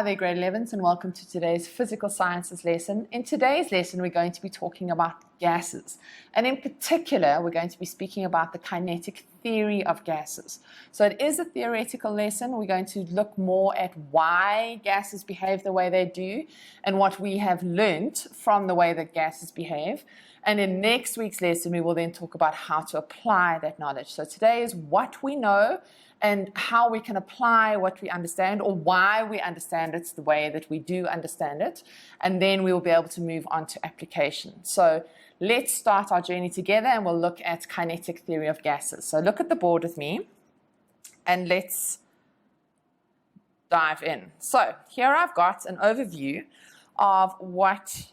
Hi there, grade 11s, and welcome to today's physical sciences lesson. In today's lesson, we're going to be talking about gases. And in particular, we're going to be speaking about the kinetic theory of gases. So it is a theoretical lesson. We're going to look more at why gases behave the way they do and what we have learnt from the way that gases behave. And in next week's lesson, we will then talk about how to apply that knowledge. So today is what we know and how we can apply what we understand, or why we understand it the way that we do understand it. And then we will be able to move on to application. So let's start our journey together and we'll look at kinetic theory of gases. So look at the board with me and let's dive in. So here I've got an overview of what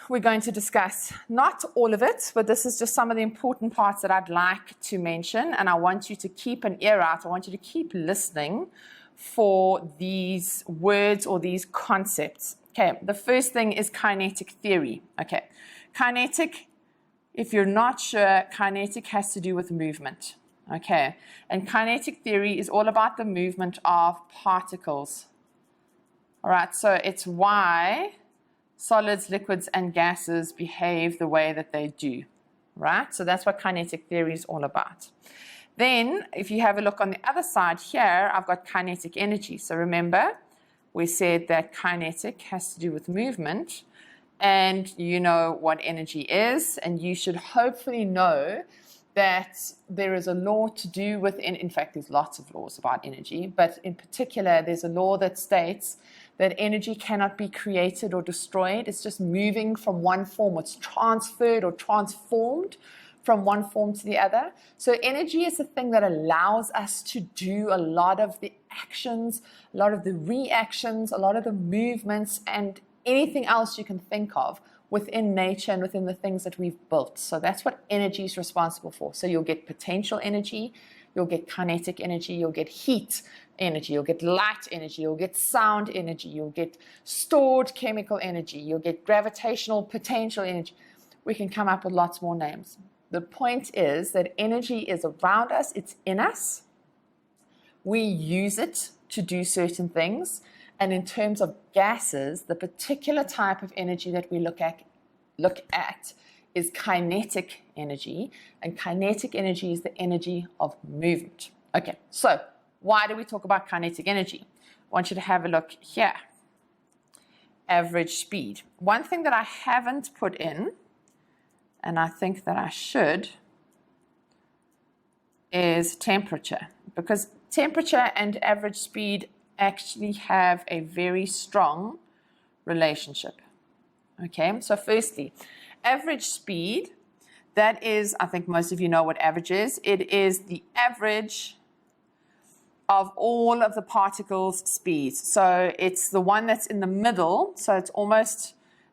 we're going to discuss. Not all of it, but this is just some of the important parts that I'd like to mention, and I want you to keep an ear out. I want you to keep listening for these words or these concepts. Okay, the first thing is kinetic theory. Okay, kinetic, if you're not sure, kinetic has to do with movement. Okay, and kinetic theory is all about the movement of particles. All right, so it's why solids, liquids, and gases behave the way that they do, right? So that's what kinetic theory is all about. Then, if you have a look on the other side here, I've got kinetic energy. So remember, we said that kinetic has to do with movement, and you know what energy is, and you should hopefully know that there is a law to do with, in fact, there's lots of laws about energy, but in particular, there's a law that states that energy cannot be created or destroyed. It's just moving from one form. It's transferred or transformed from one form to the other. So energy is the thing that allows us to do a lot of the actions, a lot of the reactions, a lot of the movements, and anything else you can think of within nature and within the things that we've built. So that's what energy is responsible for. So you'll get potential energy, you'll get kinetic energy, you'll get heat energy, you'll get light energy, you'll get sound energy, you'll get stored chemical energy, you'll get gravitational potential energy. We can come up with lots more names. The point is that energy is around us, it's in us. We use it to do certain things. And in terms of gases, the particular type of energy that we look at is kinetic energy, and kinetic energy is the energy of movement. Okay, so why do we talk about kinetic energy? I want you to have a look here. Average speed. One thing that I haven't put in, and I think that I should, is temperature, because temperature and average speed actually have a very strong relationship. Okay, so firstly, average speed, that is, I think most of you know what average is. It is the average of all of the particles' speeds. So it's the one that's in the middle, so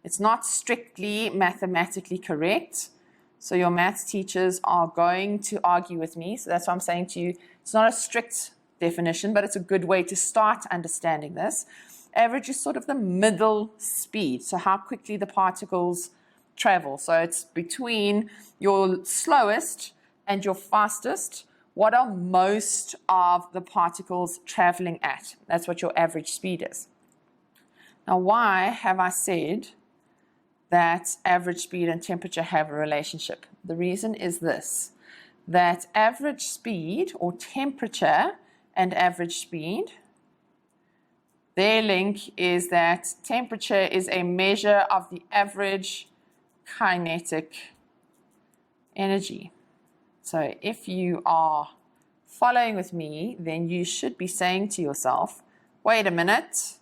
it's not strictly mathematically correct. So your maths teachers are going to argue with me. So that's what I'm saying to you. It's not a strict definition, but it's a good way to start understanding this. Average is sort of the middle speed, so how quickly the particles travel. So it's between your slowest and your fastest. What are most of the particles traveling at? That's what your average speed is. Now, why have I said that average speed and temperature have a relationship? The reason is this, that average speed or temperature and average speed, their link is that temperature is a measure of the average kinetic energy. So if you are following with me, then you should be saying to yourself, wait a minute,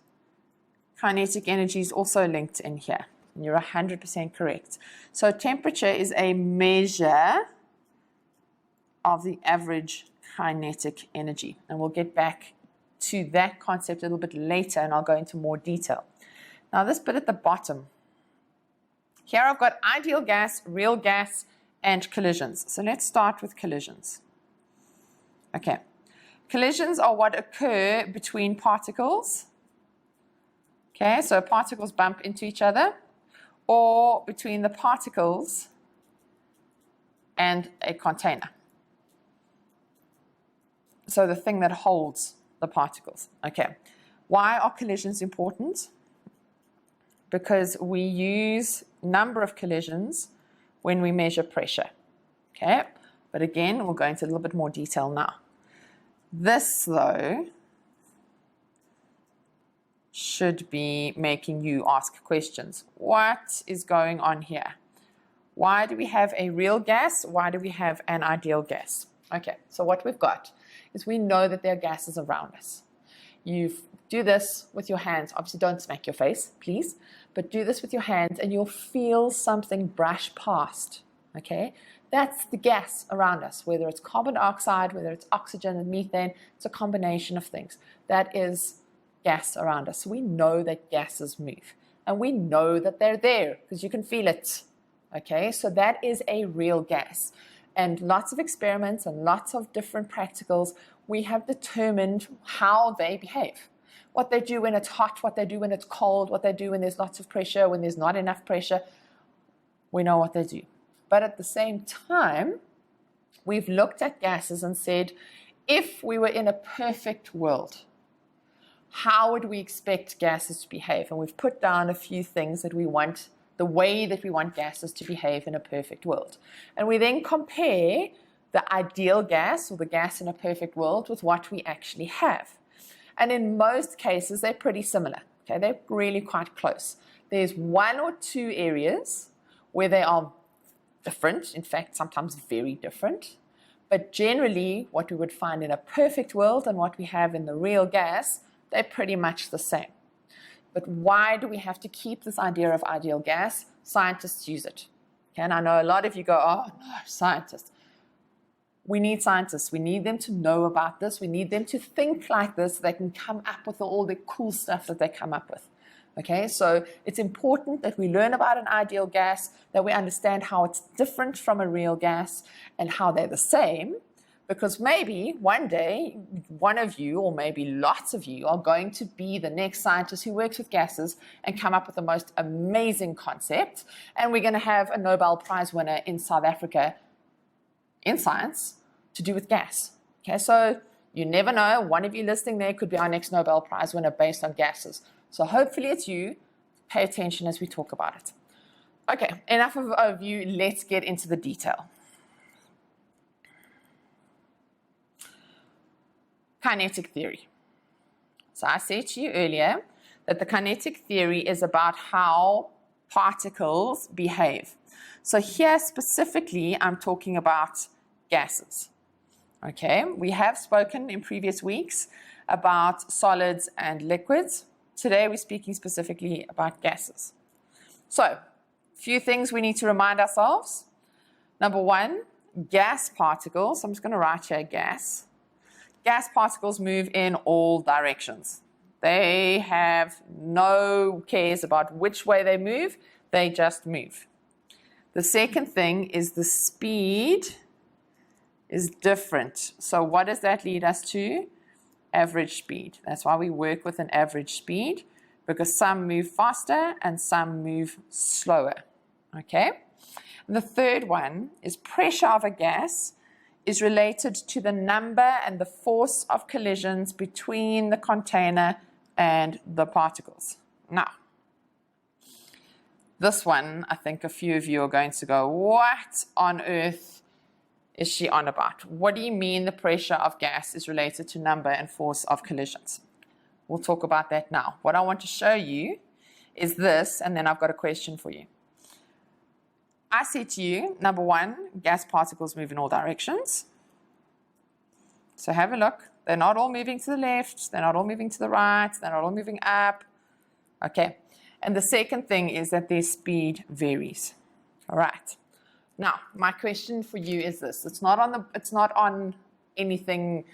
kinetic energy is also linked in here. And you're 100% correct. So temperature is a measure of the average kinetic energy. And we'll get back to that concept a little bit later, and I'll go into more detail. Now this bit at the bottom, here I've got ideal gas, real gas, and collisions. So let's start with collisions. Okay, collisions are what occur between particles. Okay, so particles bump into each other, or between the particles and a container. So the thing that holds the particles. Okay. Why are collisions important? Because we use number of collisions when we measure pressure. Okay, but again, we'll go into a little bit more detail now. This, though, should be making you ask questions. What is going on here? Why do we have a real gas? Why do we have an ideal gas? Okay, so what we've got is we know that there are gases around us. You do this with your hands. Obviously, don't smack your face, please, but do this with your hands and you'll feel something brush past, okay? That's the gas around us, whether it's carbon dioxide, whether it's oxygen and methane, it's a combination of things. That is gas around us. We know that gases move, and we know that they're there because you can feel it, okay? So that is a real gas. And lots of experiments and lots of different practicals, we have determined how they behave. What they do when it's hot, what they do when it's cold, what they do when there's lots of pressure, when there's not enough pressure. We know what they do. But at the same time, we've looked at gases and said, if we were in a perfect world, how would we expect gases to behave? And we've put down a few things that we want, the way that we want gases to behave in a perfect world. And we then compare the ideal gas or the gas in a perfect world with what we actually have. And in most cases, they're pretty similar. Okay, they're really quite close. There's one or two areas where they are different, in fact, sometimes very different. But generally, what we would find in a perfect world and what we have in the real gas, they're pretty much the same. But why do we have to keep this idea of ideal gas? Scientists use it. Okay, and I know a lot of you go, oh, no, scientists. We need scientists. We need them to know about this. We need them to think like this so they can come up with all the cool stuff that they come up with. Okay, so it's important that we learn about an ideal gas, that we understand how it's different from a real gas and how they're the same, because maybe one day one of you or maybe lots of you are going to be the next scientist who works with gases and come up with the most amazing concept, and we're going to have a Nobel Prize winner in South Africa in science to do with gas. Okay, so you never know, one of you listening there could be our next Nobel Prize winner based on gases. So hopefully it's you. Pay attention as we talk about it. Okay, enough of you. Let's get into the detail. Kinetic theory. So I said to you earlier that the kinetic theory is about how particles behave. So here specifically, I'm talking about gases. Okay, we have spoken in previous weeks about solids and liquids. Today we're speaking specifically about gases. So, a few things we need to remind ourselves. Number one, gas particles. I'm just going to write here gas. Gas particles move in all directions. They have no cares about which way they move. They just move. The second thing is the speed is different. So what does that lead us to? Average speed. That's why we work with an average speed, because some move faster and some move slower. Okay? And the third one is pressure of a gas is related to the number and the force of collisions between the container and the particles. Now, this one, I think a few of you are going to go, what on earth is she on about? What do you mean the pressure of gas is related to number and force of collisions? We'll talk about that now. What I want to show you is this, and then I've got a question for you. I said to you, number one, gas particles move in all directions. So have a look. They're not all moving to the left. They're not all moving to the right. They're not all moving up. Okay. And the second thing is that their speed varies. All right. Now, my question for you is this. It's not on anything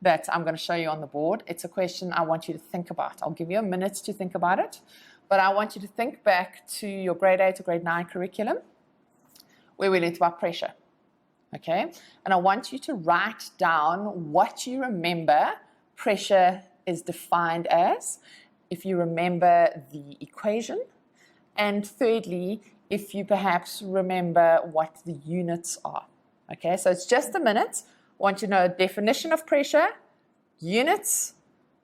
that I'm going to show you on the board. It's a question I want you to think about. I'll give you a minute to think about it, but I want you to think back to your grade 8 or grade 9 curriculum where we learned about pressure. Okay? And I want you to write down what you remember pressure is defined as, if you remember the equation, and thirdly, if you perhaps remember what the units are. Okay, so it's just a minute. I want you to know definition of pressure, units,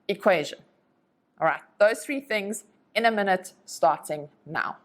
equation. All right, those three things in a minute, starting now.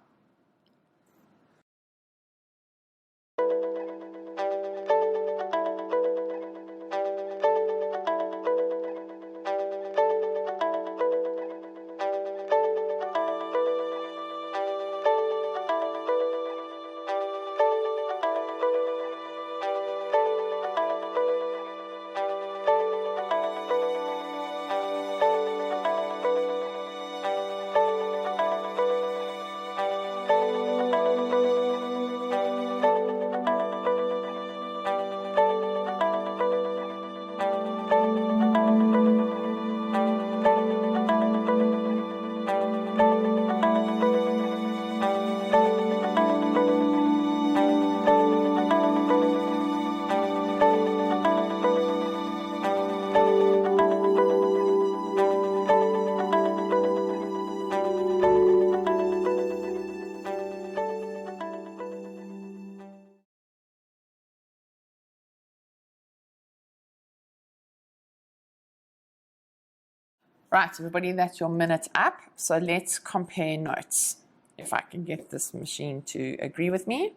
Right, everybody, that's your minute up. So let's compare notes. If I can get this machine to agree with me.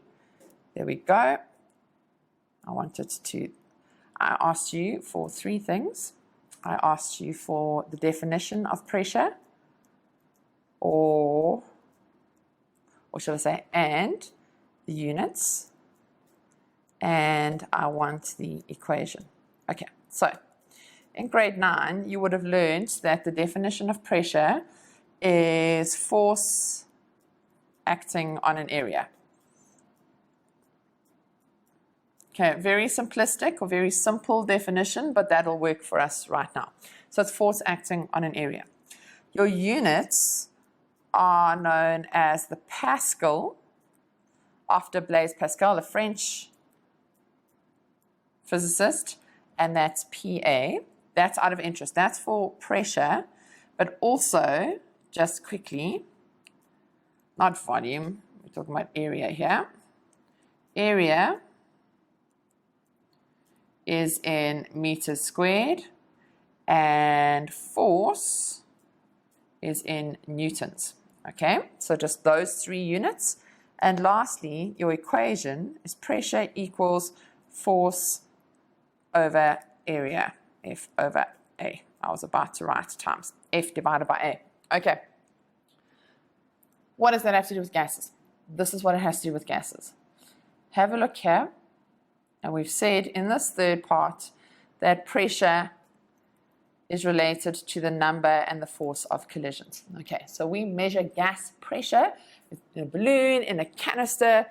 There we go. I asked you for three things. I asked you for the definition of pressure, or should I say, and the units, and I want the equation. Okay, so in grade 9, you would have learned that the definition of pressure is force acting on an area. Okay, very simplistic or very simple definition, but that'll work for us right now. So it's force acting on an area. Your units are known as the Pascal, after Blaise Pascal, a French physicist, and that's PA. That's out of interest. That's for pressure, but also, just quickly, not volume, we're talking about area here. Area is in meters squared, and force is in newtons. Okay, so just those three units. And lastly, your equation is pressure equals force over area, F over A. I was about to write times F divided by A. Okay. What does that have to do with gases? This is what it has to do with gases. Have a look here. And we've said in this third part that pressure is related to the number and the force of collisions. Okay, so we measure gas pressure in a balloon, in a canister,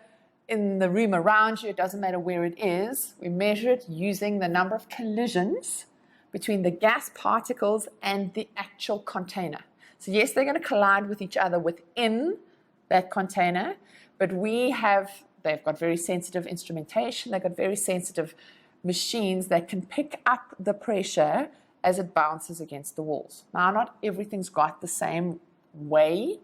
in the room around you. It doesn't matter where it is. We measure it using the number of collisions between the gas particles and the actual container. So yes, they're going to collide with each other within that container, but they've got very sensitive instrumentation. They've got very sensitive machines that can pick up the pressure as it bounces against the walls. Now, not everything's got the same way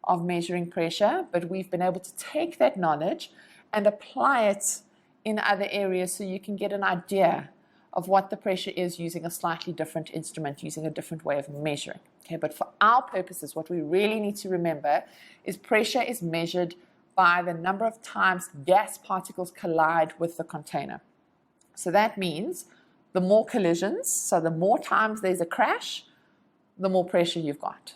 of measuring pressure, but we've been able to take that knowledge and apply it in other areas so you can get an idea of what the pressure is using a slightly different instrument, using a different way of measuring. Okay, but for our purposes, what we really need to remember is pressure is measured by the number of times gas particles collide with the container. So that means the more collisions, so the more times there's a crash, the more pressure you've got.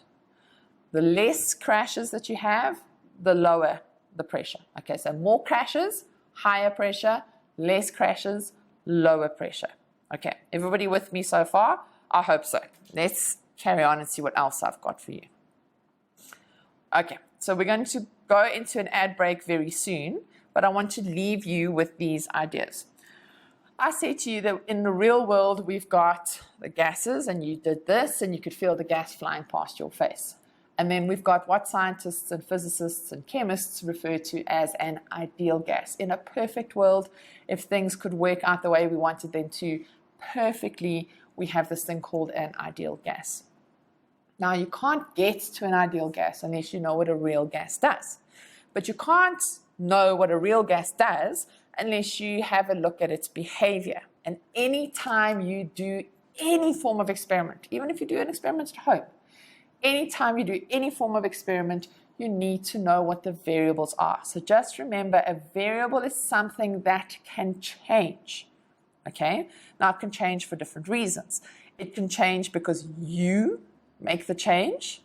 The less crashes that you have, the lower the pressure. Okay, so more crashes, higher pressure, less crashes, lower pressure. Okay, everybody with me so far? I hope so. Let's carry on and see what else I've got for you. Okay, so we're going to go into an ad break very soon, but I want to leave you with these ideas. I say to you that in the real world, we've got the gases, and you did this, and you could feel the gas flying past your face. And then we've got what scientists and physicists and chemists refer to as an ideal gas. In a perfect world, if things could work out the way we wanted them to perfectly, we have this thing called an ideal gas. Now, you can't get to an ideal gas unless you know what a real gas does. But you can't know what a real gas does unless you have a look at its behavior. And any time you do any form of experiment, even if you do an experiment at home, anytime you do any form of experiment, you need to know what the variables are. So just remember, a variable is something that can change. Okay? Now it can change for different reasons. It can change because you make the change,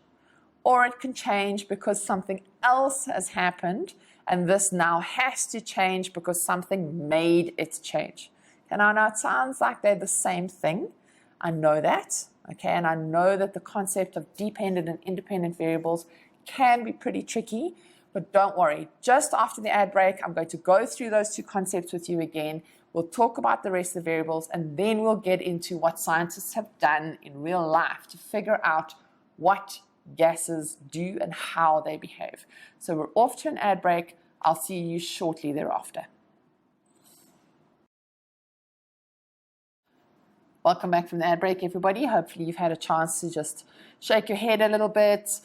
or it can change because something else has happened and this now has to change because something made it change. And I know it sounds like they're the same thing. I know that, okay, and I know that the concept of dependent and independent variables can be pretty tricky, but don't worry. Just after the ad break, I'm going to go through those two concepts with you again. We'll talk about the rest of the variables, and then we'll get into what scientists have done in real life to figure out what gases do and how they behave. So we're off to an ad break. I'll see you shortly thereafter. Welcome back from the ad break, everybody. Hopefully you've had a chance to just shake your head a little bit,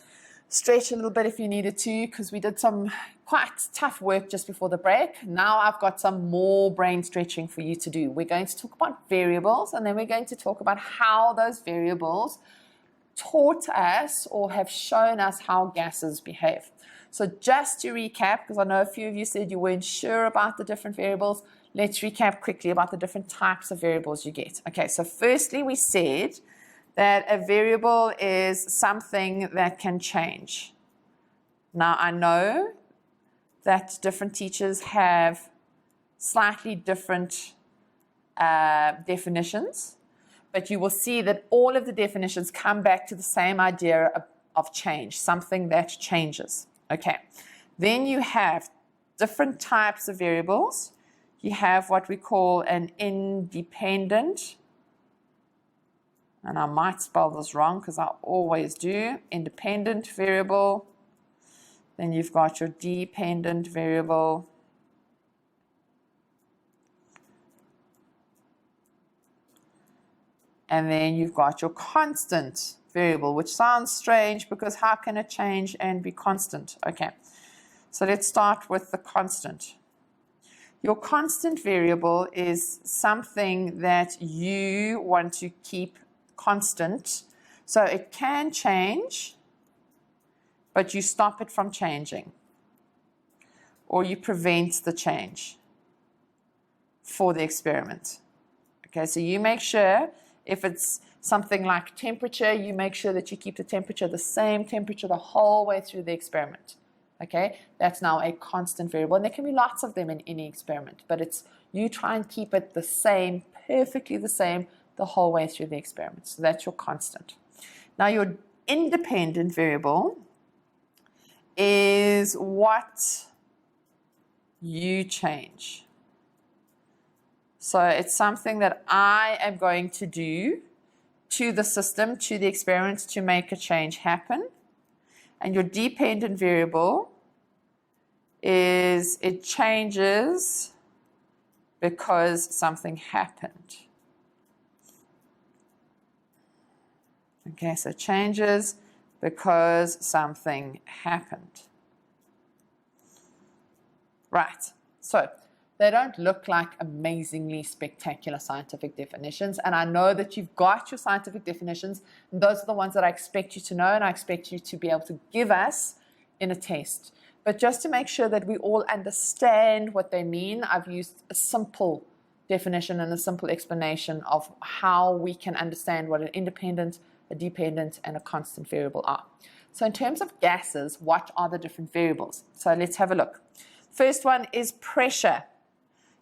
stretch a little bit if you needed to, because we did some quite tough work just before the break. Now I've got some more brain stretching for you to do. We're going to talk about variables, and then we're going to talk about how those variables taught us or have shown us how gases behave. So just to recap, because I know a few of you said you weren't sure about the different variables, let's recap quickly about the different types of variables you get. Okay, so firstly we said that a variable is something that can change. Now I know that different teachers have slightly different definitions, but you will see that all of the definitions come back to the same idea of change, something that changes. Okay, then you have different types of variables. You have what we call an independent, and I might spell this wrong because I always do, independent variable. Then you've got your dependent variable. And then you've got your constant variable, which sounds strange because how can it change and be constant? Okay, so let's start with the constant. Your constant variable is something that you want to keep constant. So it can change, but you stop it from changing, or you prevent the change for the experiment. Okay, so you make sure, if it's something like temperature, you make sure that you keep the temperature the same temperature the whole way through the experiment. Okay, that's now a constant variable, and there can be lots of them in any experiment, but it's you try and keep it the same, perfectly the same, the whole way through the experiment. So that's your constant. Now your independent variable is what you change. So it's something that I am going to do to the system, to the experiment, to make a change happen. And your dependent variable is it changes because something happened. Okay, so changes because something happened. Right, so they don't look like amazingly spectacular scientific definitions, and I know that you've got your scientific definitions, and those are the ones that I expect you to know and I expect you to be able to give us in a test. But just to make sure that we all understand what they mean, I've used a simple definition and a simple explanation of how we can understand what an independent, a dependent, and a constant variable are. So in terms of gases, what are the different variables? So let's have a look. First one is pressure.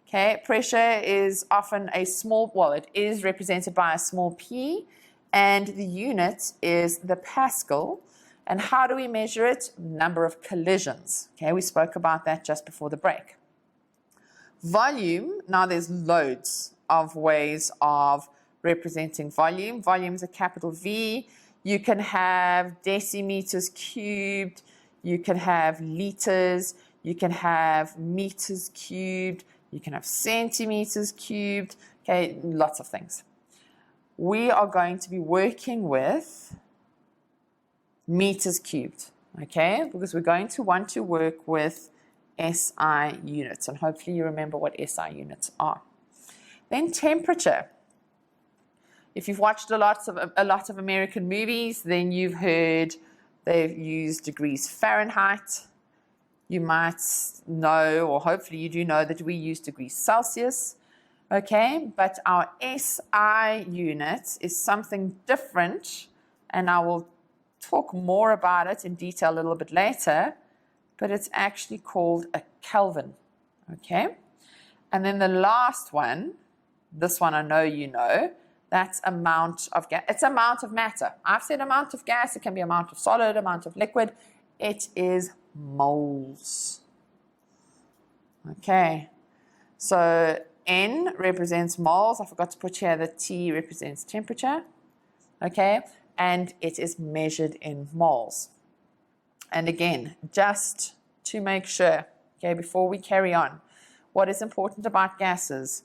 Okay, pressure is often a small, well, it is represented by a small p, and the unit is the Pascal. And how do we measure it? Number of collisions. Okay, we spoke about that just before the break. Volume, now there's loads of ways of representing volume. Volume is a capital V. You can have decimeters cubed, you can have liters, you can have meters cubed, you can have centimeters cubed, okay, lots of things. We are going to be working with meters cubed, okay, because we're going to want to work with SI units, and hopefully you remember what SI units are. Then temperature. If you've watched a lot of American movies, then you've heard they've used degrees Fahrenheit. You might know, or hopefully you do know, that we use degrees Celsius. Okay, but our SI unit is something different, and I will talk more about it in detail a little bit later, but it's actually called a Kelvin. Okay, and then the last one, this one I know you know, that's amount of gas. It's amount of matter. I've said amount of gas. It can be amount of solid, amount of liquid. It is moles. Okay, so N represents moles. I forgot to put here that T represents temperature. Okay, and it is measured in moles. And again, just to make sure, okay, before we carry on, what is important about gases?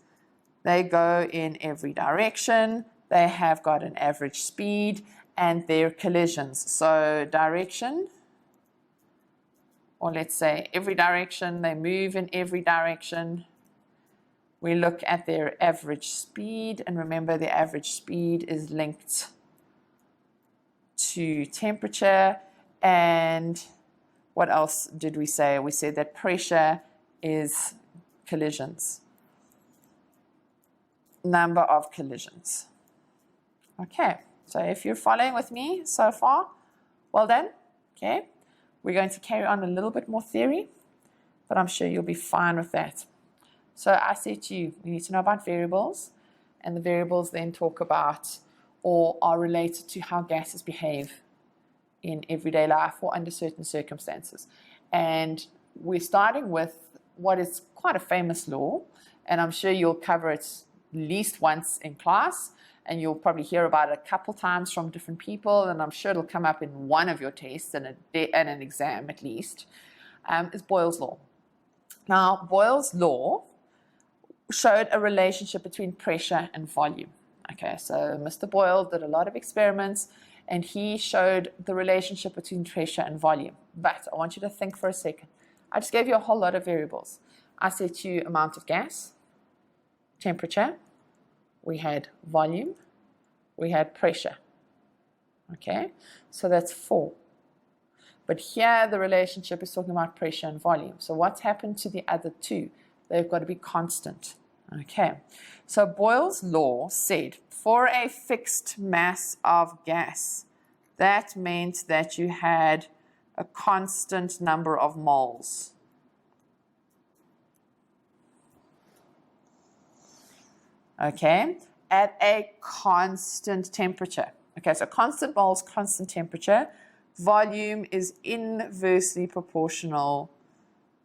They go in every direction. They have got an average speed, and their collisions. So direction, or let's say every direction, they move in every direction. We look at their average speed, and remember the average speed is linked to temperature. And what else did we say? We said that pressure is collisions. Number of collisions. Okay, so if you're following with me so far, well done. Okay, we're going to carry on a little bit more theory, but I'm sure you'll be fine with that. So I said to you, we need to know about variables, and the variables then talk about or are related to how gases behave in everyday life or under certain circumstances. And we're starting with what is quite a famous law, and I'm sure you'll cover it at least once in class, and you'll probably hear about it a couple times from different people, and I'm sure it'll come up in one of your tests and an exam at least, is Boyle's law. Now, Boyle's law showed a relationship between pressure and volume. Okay, so Mr. Boyle did a lot of experiments, and he showed the relationship between pressure and volume. But I want you to think for a second. I just gave you a whole lot of variables. I said to you amount of gas, temperature, we had volume, we had pressure. Okay, so that's 4. But here the relationship is talking about pressure and volume. So what's happened to the other 2? They've got to be constant. Okay, so Boyle's law said for a fixed mass of gas, that meant that you had a constant number of moles. Okay, at a constant temperature. Okay, so constant moles, constant temperature. Volume is inversely proportional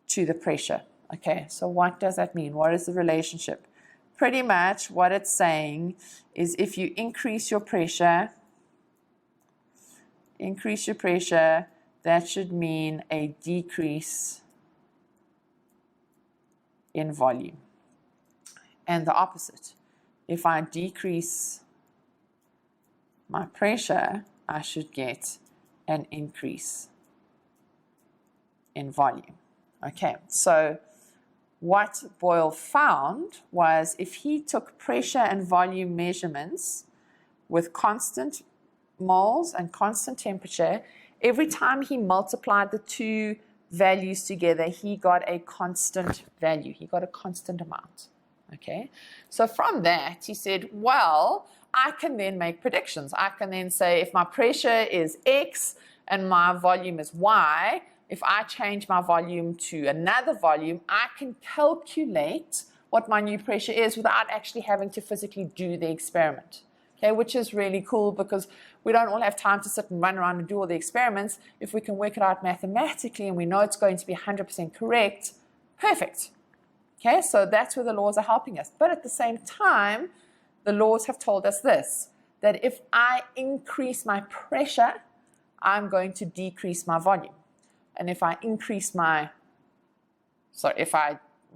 to the pressure. Okay, so what does that mean? What is the relationship? Pretty much what it's saying is if you increase your pressure, that should mean a decrease in volume. And the opposite. If I decrease my pressure, I should get an increase in volume. Okay, so what Boyle found was if he took pressure and volume measurements with constant moles and constant temperature, every time he multiplied the 2 values together, he got a constant value. He got a constant amount. Okay, so from that, he said, well, I can then make predictions. I can then say if my pressure is X and my volume is Y, if I change my volume to another volume, I can calculate what my new pressure is without actually having to physically do the experiment. Okay, which is really cool because we don't all have time to sit and run around and do all the experiments. If we can work it out mathematically and we know it's going to be 100% correct, perfect. Okay, so that's where the laws are helping us. But at the same time, the laws have told us this, that if I increase my pressure, I'm going to decrease my volume. And if I increase my, what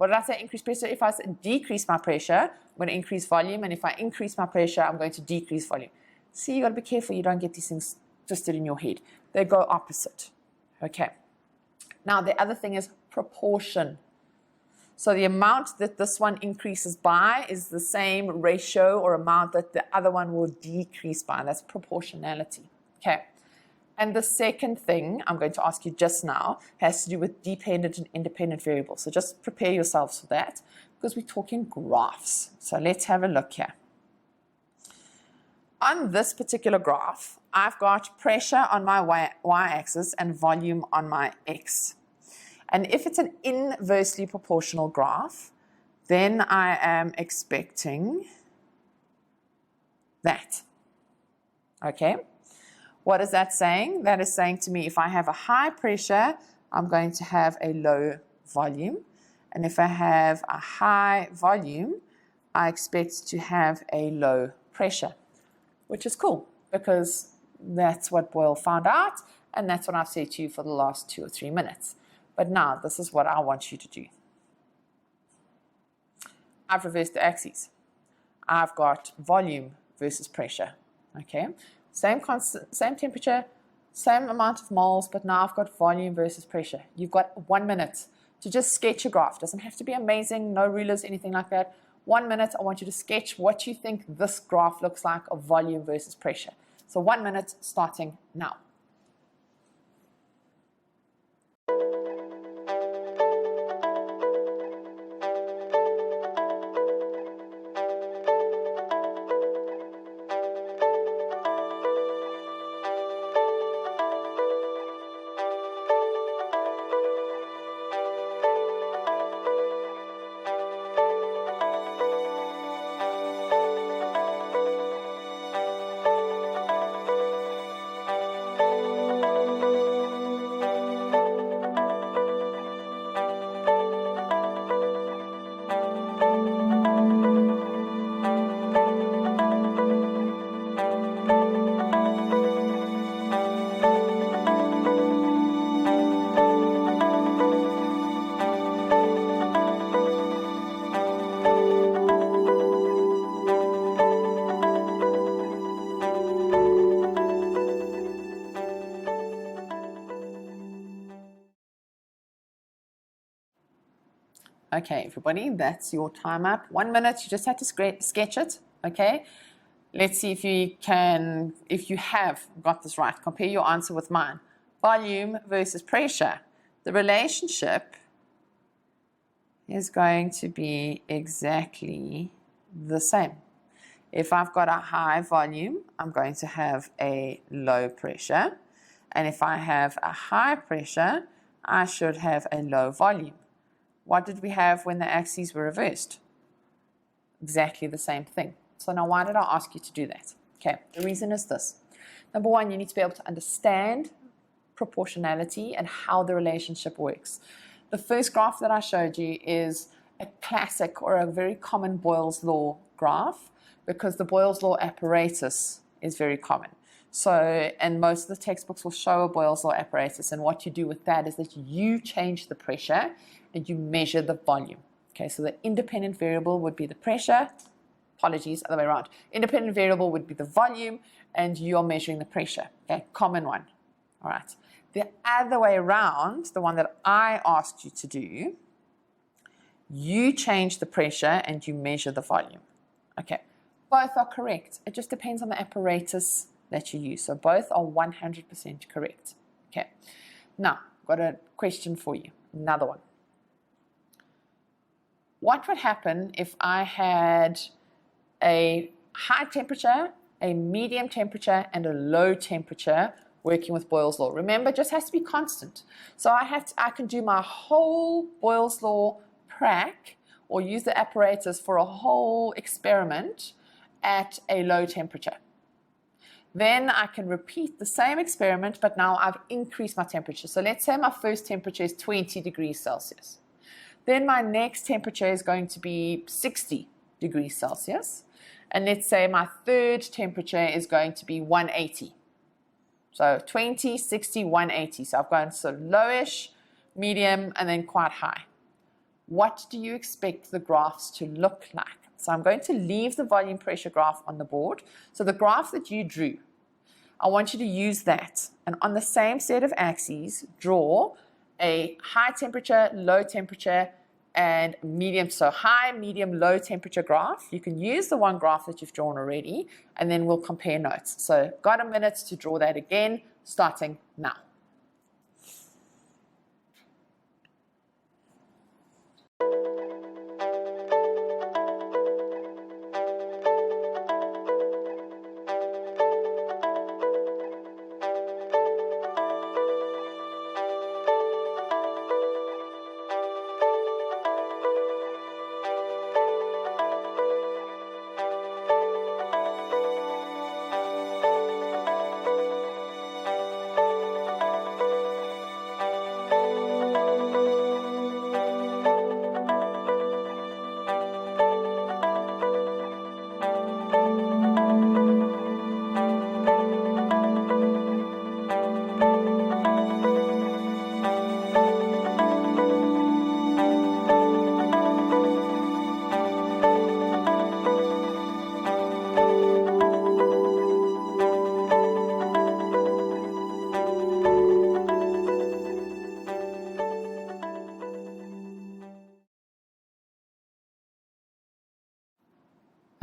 did I say, increase pressure? If I decrease my pressure, I'm going to increase volume. And if I increase my pressure, I'm going to decrease volume. See, you got to be careful you don't get these things twisted in your head. They go opposite. Okay. Now, the other thing is proportion. So the amount that this one increases by is the same ratio or amount that the other one will decrease by. That's proportionality. Okay. And the second thing I'm going to ask you just now has to do with dependent and independent variables. So just prepare yourselves for that because we're talking graphs. So let's have a look here. On this particular graph, I've got pressure on my y-axis and volume on my x. And if it's an inversely proportional graph, then I am expecting that. Okay? What is that saying? That is saying to me if I have a high pressure, I'm going to have a low volume. And if I have a high volume, I expect to have a low pressure, which is cool because that's what Boyle found out, and that's what I've said to you for the last 2 or 3 minutes. But now, this is what I want you to do. I've reversed the axes. I've got volume versus pressure, okay? Same temperature, same amount of moles, but now I've got volume versus pressure. You've got 1 minute to just sketch a graph. Doesn't have to be amazing, no rulers, anything like that. 1 minute, I want you to sketch what you think this graph looks like of volume versus pressure. So 1 minute starting now. Okay, everybody, that's your time up. 1 minute, you just have to sketch it, okay? Let's see if you have got this right. Compare your answer with mine. Volume versus pressure. The relationship is going to be exactly the same. If I've got a high volume, I'm going to have a low pressure. And if I have a high pressure, I should have a low volume. What did we have when the axes were reversed? Exactly the same thing. So now why did I ask you to do that? Okay, the reason is this. Number one, you need to be able to understand proportionality and how the relationship works. The first graph that I showed you is a classic or a very common Boyle's law graph because the Boyle's law apparatus is very common. So, and most of the textbooks will show a Boyle's law apparatus, and what you do with that is that you change the pressure and you measure the volume. Okay, so the independent variable would be the pressure. Apologies, other way around. Independent variable would be the volume, and you're measuring the pressure. Okay, common one. All right. The other way around, the one that I asked you to do, you change the pressure and you measure the volume. Okay, both are correct. It just depends on the apparatus that you use. So both are 100% correct. Okay, now I've got a question for you. Another one. What would happen if I had a high temperature, a medium temperature, and a low temperature working with Boyle's law? Remember, it just has to be constant. So I can do my whole Boyle's law prac or use the apparatus for a whole experiment at a low temperature. Then I can repeat the same experiment, but now I've increased my temperature. So let's say my first temperature is 20 degrees Celsius. Then my next temperature is going to be 60 degrees Celsius. And let's say my third temperature is going to be 180. So 20, 60, 180. So I've gone so lowish, medium, and then quite high. What do you expect the graphs to look like? So I'm going to leave the volume pressure graph on the board. So the graph that you drew, I want you to use that. And on the same set of axes, draw a high temperature, low temperature, and medium, so high, medium, low temperature graph. You can use the one graph that you've drawn already, and then we'll compare notes. So got a minute to draw that again, starting now.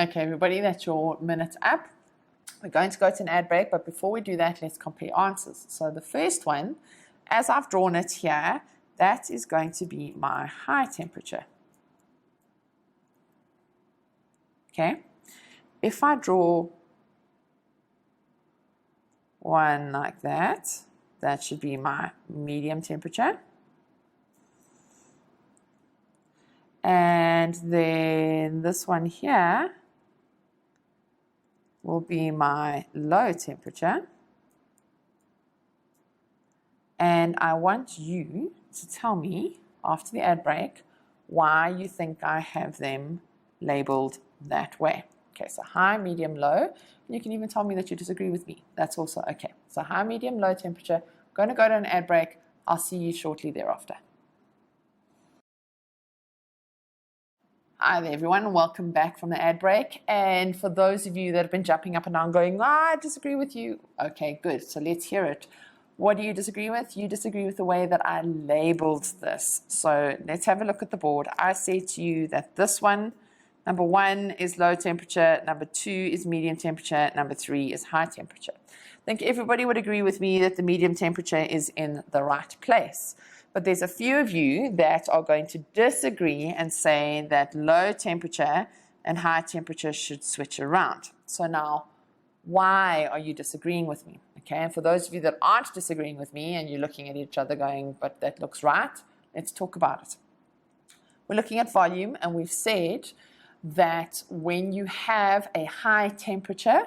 Okay, everybody, that's your minute up. We're going to go to an ad break, but before we do that, let's compare answers. So the first one, as I've drawn it here, that is going to be my high temperature. Okay, if I draw one like that, that should be my medium temperature. And then this one here will be my low temperature. And I want you to tell me after the ad break why you think I have them labeled that way. Okay, so high, medium, low. You can even tell me that you disagree with me. That's also okay. So high, medium, low temperature. I'm going to go to an ad break. I'll see you shortly thereafter. Hi there, everyone. Welcome back from the ad break. And for those of you that have been jumping up and down going, I disagree with you. Okay, good. So let's hear it. What do you disagree with? You disagree with the way that I labeled this. So let's have a look at the board. I say to you that this one, number 1 is low temperature, number 2 is medium temperature, number 3 is high temperature. I think everybody would agree with me that the medium temperature is in the right place. But there's a few of you that are going to disagree and say that low temperature and high temperature should switch around. So now, why are you disagreeing with me? Okay, and for those of you that aren't disagreeing with me and you're looking at each other going, but that looks right, let's talk about it. We're looking at volume, and we've said that when you have a high temperature,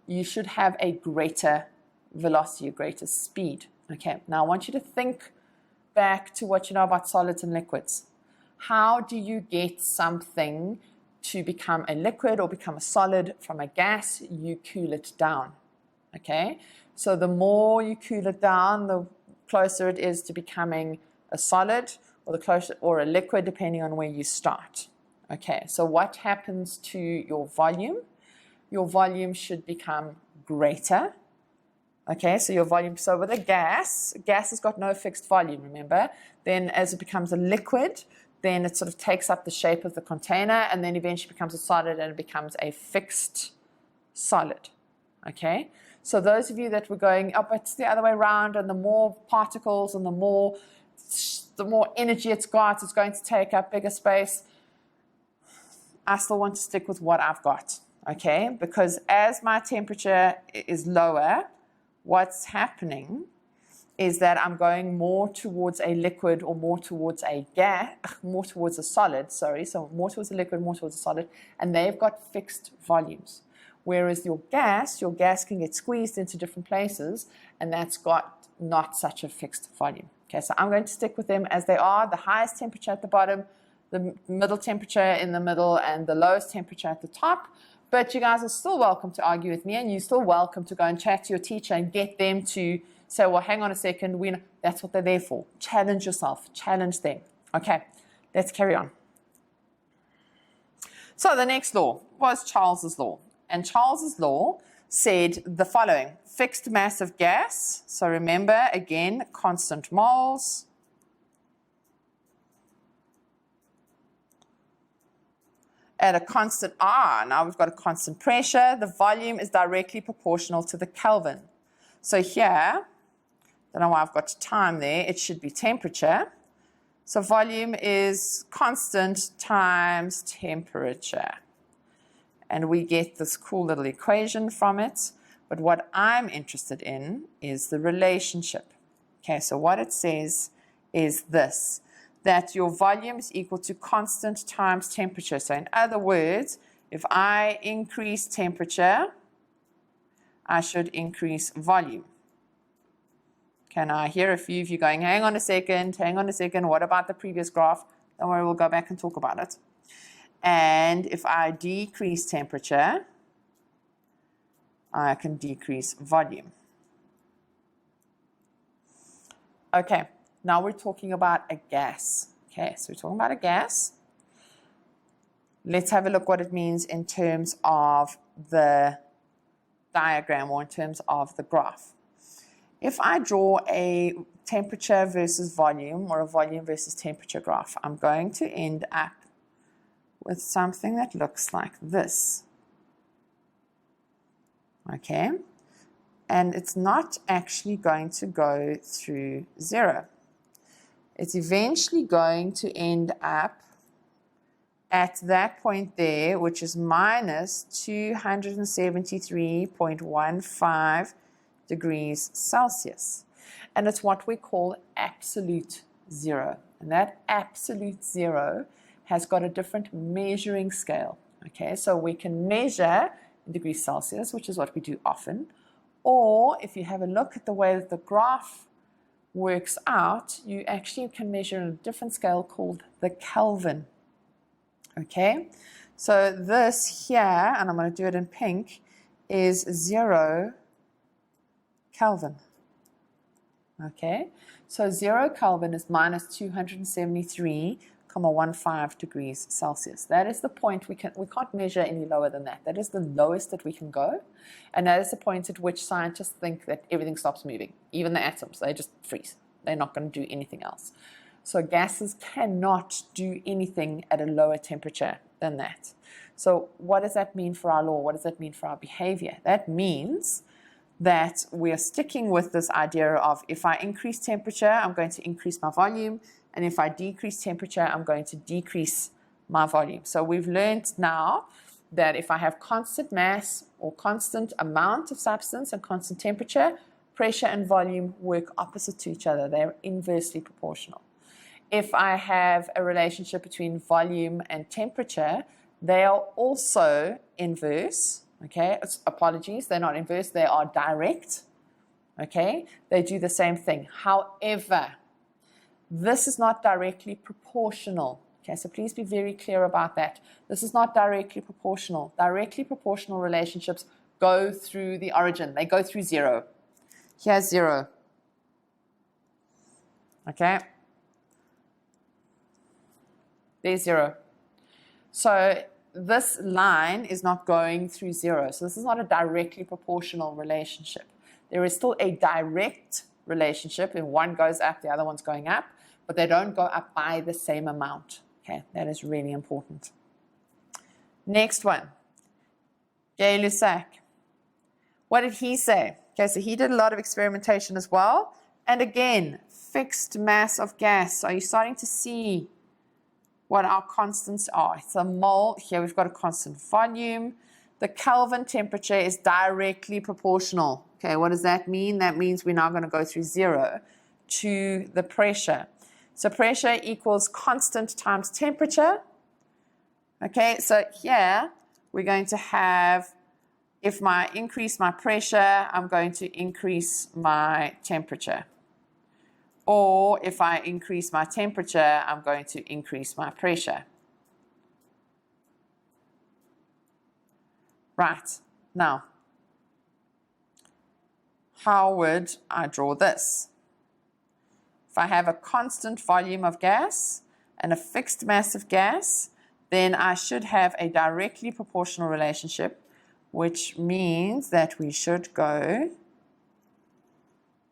you should have a greater velocity, a greater speed. Okay, now I want you to think back to what you know about solids and liquids. How do you get something to become a liquid or become a solid from a gas? You cool it down. Okay, so the more you cool it down, the closer it is to becoming a solid, or the closer, or a liquid, depending on where you start. Okay, so what happens to your volume? Your volume should become greater. Okay, so your volume, so with a gas has got no fixed volume, remember? Then as it becomes a liquid, then it sort of takes up the shape of the container, and then eventually becomes a solid, and it becomes a fixed solid. Okay, so those of you that were going, oh, but it's the other way around, and the more particles and the more energy it's got, it's going to take up bigger space. I still want to stick with what I've got, okay? Because as my temperature is lower, what's happening is that I'm going more towards a liquid, or more towards a gas, more towards a solid, sorry. So more towards a liquid, more towards a solid, and they've got fixed volumes. Whereas your gas can get squeezed into different places, and that's got not such a fixed volume. Okay, so I'm going to stick with them as they are, the highest temperature at the bottom, the middle temperature in the middle, and the lowest temperature at the top. But you guys are still welcome to argue with me, and you're still welcome to go and chat to your teacher and get them to say, well, hang on a second, that's what they're there for. Challenge yourself, challenge them. Okay, let's carry on. So the next law was Charles's law. And Charles's law said the following: fixed mass of gas, so remember again, constant moles, at a constant R, now we've got a constant pressure, the volume is directly proportional to the Kelvin. So here, don't know why I've got time there, it should be temperature. So volume is constant times temperature. And we get this cool little equation from it. But what I'm interested in is the relationship. Okay, so what it says is this, that your volume is equal to constant times temperature. So in other words, if I increase temperature, I should increase volume. Can I hear a few of you going, hang on a second, what about the previous graph? Don't worry, we'll go back and talk about it. And if I decrease temperature, I can decrease volume. Okay, now we're talking about a gas. Okay, so we're talking about a gas. Let's have a look what it means in terms of the diagram or in terms of the graph. If I draw a temperature versus volume or a volume versus temperature graph, I'm going to end up with something that looks like this. Okay, and it's not actually going to go through zero. It's eventually going to end up at that point there, which is minus 273.15 degrees Celsius. And it's what we call absolute zero. And that absolute zero has got a different measuring scale. Okay, so we can measure in degrees Celsius, which is what we do often. Or if you have a look at the way that the graph works out, you actually can measure in a different scale called the Kelvin. Okay, so this here, and I'm going to do it in pink, is 0 Kelvin. Okay, so 0 Kelvin is minus 273.15 degrees Celsius. That is the point we can't measure any lower than that. That is the lowest that we can go, and that is the point at which scientists think that everything stops moving. Even the atoms, they just freeze. They're not going to do anything else. So gases cannot do anything at a lower temperature than that. So what does that mean for our law? What does that mean for our behavior? That means that we are sticking with this idea of if I increase temperature, I'm going to increase my volume, and if I decrease temperature, I'm going to decrease my volume. So we've learned now that if I have constant mass or constant amount of substance and constant temperature, pressure and volume work opposite to each other. They're inversely proportional. If I have a relationship between volume and temperature, they are also inverse. Okay, apologies, they're not inverse, they are direct. Okay, they do the same thing. However, this is not directly proportional. Okay, so please be very clear about that. This is not directly proportional. Directly proportional relationships go through the origin. They go through zero. Here's zero. Okay. There's zero. So this line is not going through zero. So this is not a directly proportional relationship. There is still a direct relationship, and one goes up, the other one's going up, but they don't go up by the same amount. Okay, that is really important. Next one, Gr11. What did he say? Okay, so he did a lot of experimentation as well. And again, fixed mass of gas. Are you starting to see what our constants are? It's a mole. Here we've got a constant volume. The Kelvin temperature is directly proportional. Okay, what does that mean? That means we're now going to go through zero to the pressure. So pressure equals constant times temperature. Okay, so here we're going to have, if I increase my pressure, I'm going to increase my temperature. Or if I increase my temperature, I'm going to increase my pressure. Right, now, how would I draw this? If I have a constant volume of gas and a fixed mass of gas, then I should have a directly proportional relationship, which means that we should go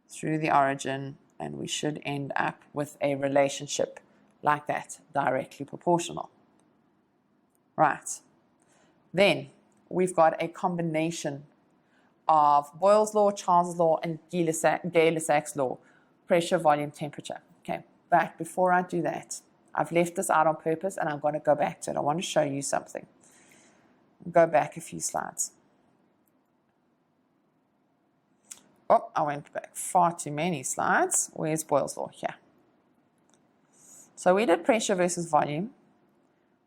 through the origin and we should end up with a relationship like that, directly proportional. Right. Then we've got a combination of Boyle's law, Charles's law, and Gay-Lussac's law, pressure, volume, temperature. Okay, but before I do that, I've left this out on purpose and I'm going to go back to it. I want to show you something. Go back a few slides. Oh, I went back far too many slides. Where's Boyle's law? Here. So we did pressure versus volume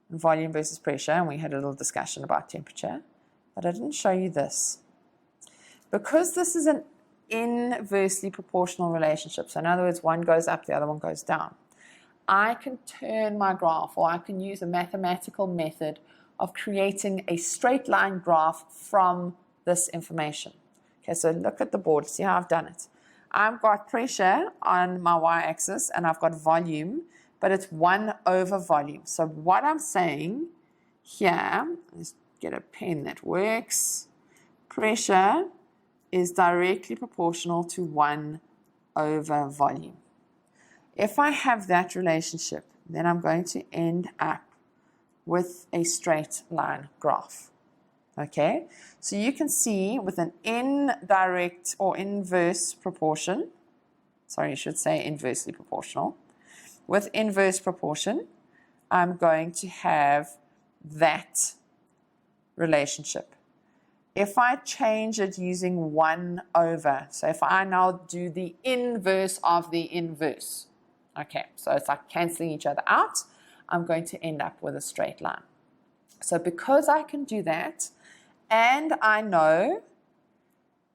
versus pressure, and we had a little discussion about temperature, but I didn't show you this. Because this is an inversely proportional relationship, so in other words, one goes up, the other one goes down, I can turn my graph, or I can use a mathematical method of creating a straight line graph from this information. Okay, so look at the board, see how I've done it. I've got pressure on my y-axis and I've got volume, but it's 1 over volume. So what I'm saying here, let's get a pen that works, pressure is directly proportional to 1 over volume. If I have that relationship, then I'm going to end up with a straight line graph. Okay, so you can see with an indirect or inverse proportion, sorry, I should say inversely proportional. With inverse proportion, I'm going to have that relationship. If I change it using 1 over, so if I now do the inverse of the inverse, okay, so it's like cancelling each other out, I'm going to end up with a straight line. So because I can do that, and I know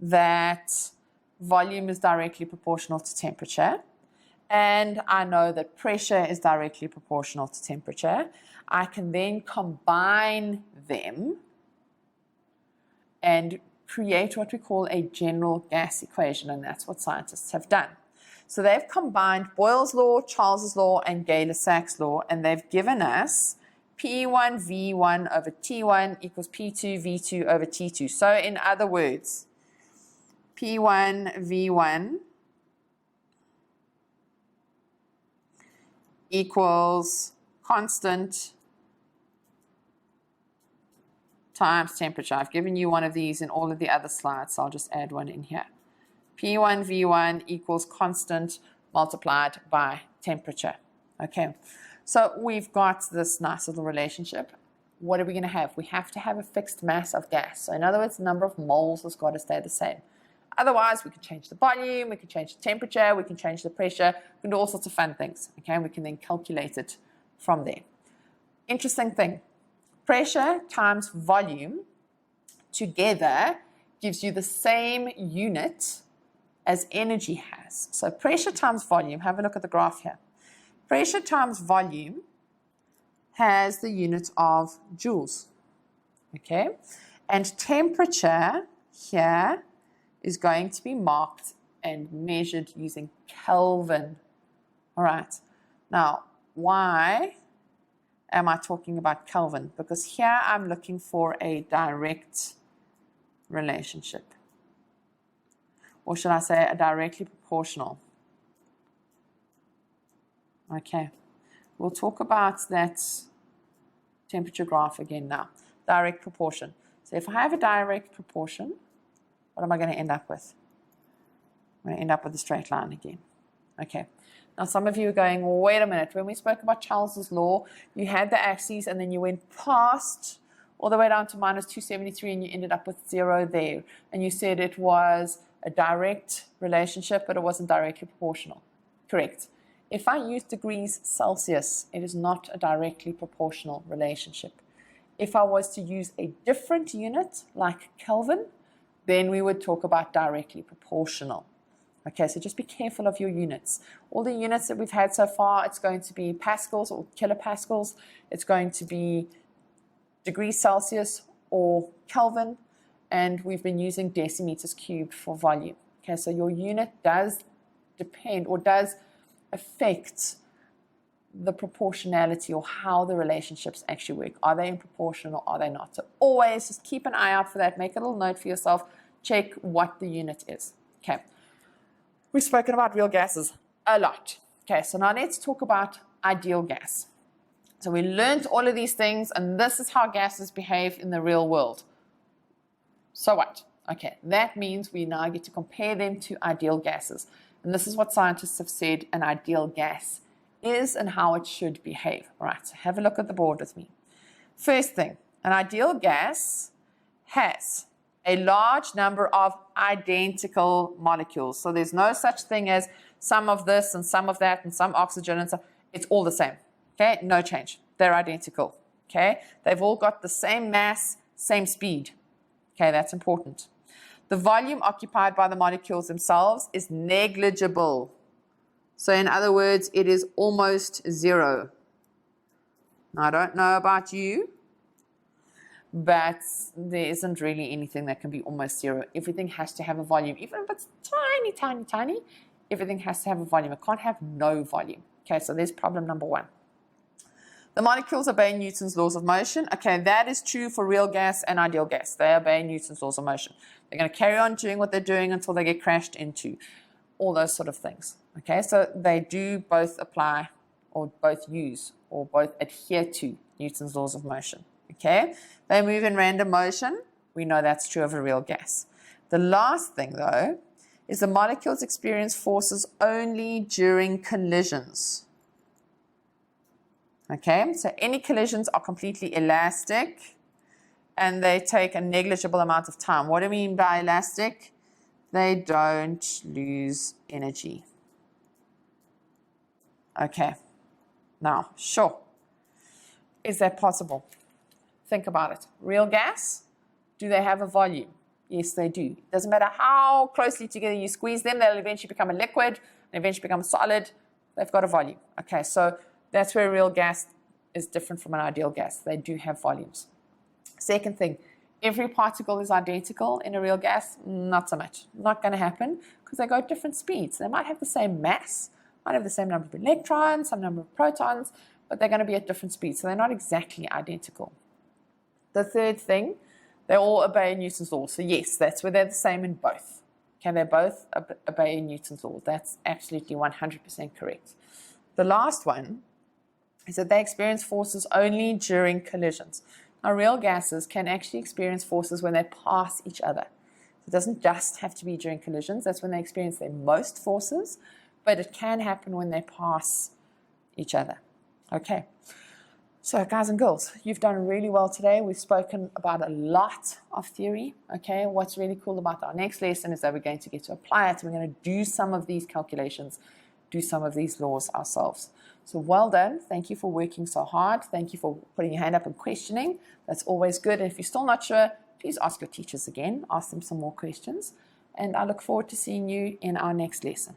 that volume is directly proportional to temperature, and I know that pressure is directly proportional to temperature, I can then combine them and create what we call a general gas equation, and that's what scientists have done. So they've combined Boyle's law, Charles's law, and Gay-Lussac's law, and they've given us P1 V1 over T1 equals P2 V2 over T2. So in other words, P1 V1 equals constant times temperature. I've given you one of these in all of the other slides, so I'll just add one in here. P1 V1 equals constant multiplied by temperature. Okay, so we've got this nice little relationship. What are we going to have? We have to have a fixed mass of gas. So in other words, the number of moles has got to stay the same. Otherwise, we can change the volume, we can change the temperature, we can change the pressure, we can do all sorts of fun things. Okay, and we can then calculate it from there. Interesting thing, pressure times volume together gives you the same unit as energy has. So pressure times volume, have a look at the graph here. Pressure times volume has the unit of joules, okay? And temperature here is going to be marked and measured using Kelvin. All right, now why am I talking about Kelvin? Because here I'm looking for a direct relationship. Or should I say a directly proportional? Okay, we'll talk about that temperature graph again now. Direct proportion. So if I have a direct proportion, what am I going to end up with? I'm going to end up with a straight line again. Okay. Now some of you are going, well, wait a minute. When we spoke about Charles's law, you had the axes and then you went past all the way down to minus 273 and you ended up with 0 there. And you said it was a direct relationship, but it wasn't directly proportional. Correct. If I use degrees Celsius, it is not a directly proportional relationship. If I was to use a different unit like Kelvin, then we would talk about directly proportional. Okay, so just be careful of your units. All the units that we've had so far, it's going to be pascals or kilopascals. It's going to be degrees Celsius or Kelvin, and we've been using decimeters cubed for volume. Okay, so your unit does depend or does affect the proportionality or how the relationships actually work. Are they in proportion or are they not? So always just keep an eye out for that. Make a little note for yourself. Check what the unit is. Okay. We've spoken about real gases a lot. Okay, so now let's talk about ideal gas. So we learned all of these things, and this is how gases behave in the real world. So what? Okay, that means we now get to compare them to ideal gases. And this is what scientists have said an ideal gas is and how it should behave. All right, so have a look at the board with me. First thing, an ideal gas has a large number of identical molecules. So there's no such thing as some of this and some of that and some oxygen and so. It's all the same. Okay, no change. They're identical. Okay, they've all got the same mass, same speed. Okay, that's important. The volume occupied by the molecules themselves is negligible. So in other words, it is almost zero. Now, I don't know about you, but there isn't really anything that can be almost zero. Everything has to have a volume. Even if it's tiny, tiny, tiny, everything has to have a volume. It can't have no volume. Okay, so there's problem number one. The molecules obey Newton's laws of motion. Okay, that is true for real gas and ideal gas. They obey Newton's laws of motion. They're going to carry on doing what they're doing until they get crashed into. All those sort of things. Okay, so they do both apply or both use or both adhere to Newton's laws of motion. Okay, they move in random motion. We know that's true of a real gas. The last thing, though, is the molecules experience forces only during collisions. Okay, so any collisions are completely elastic and they take a negligible amount of time. What do I mean by elastic? They don't lose energy. Okay, now, sure. Is that possible? Think about it. Real gas, do they have a volume? Yes, they do. It doesn't matter how closely together you squeeze them, they'll eventually become a liquid, and eventually become a solid. They've got a volume. Okay, so that's where real gas is different from an ideal gas. They do have volumes. Second thing, every particle is identical in a real gas? Not so much. Not going to happen because they go at different speeds. They might have the same mass, might have the same number of electrons, some number of protons, but they're going to be at different speeds, so they're not exactly identical. The third thing, they all obey Newton's law. So yes, that's where they're the same in both. Okay, they both obey Newton's law. That's absolutely 100% correct. The last one is that they experience forces only during collisions. Now, real gases can actually experience forces when they pass each other. So it doesn't just have to be during collisions. That's when they experience their most forces, but it can happen when they pass each other. Okay. So guys and girls, you've done really well today. We've spoken about a lot of theory. Okay, what's really cool about our next lesson is that we're going to get to apply it. We're going to do some of these calculations, do some of these laws ourselves. So well done. Thank you for working so hard. Thank you for putting your hand up and questioning. That's always good. And if you're still not sure, please ask your teachers again. Ask them some more questions. And I look forward to seeing you in our next lesson.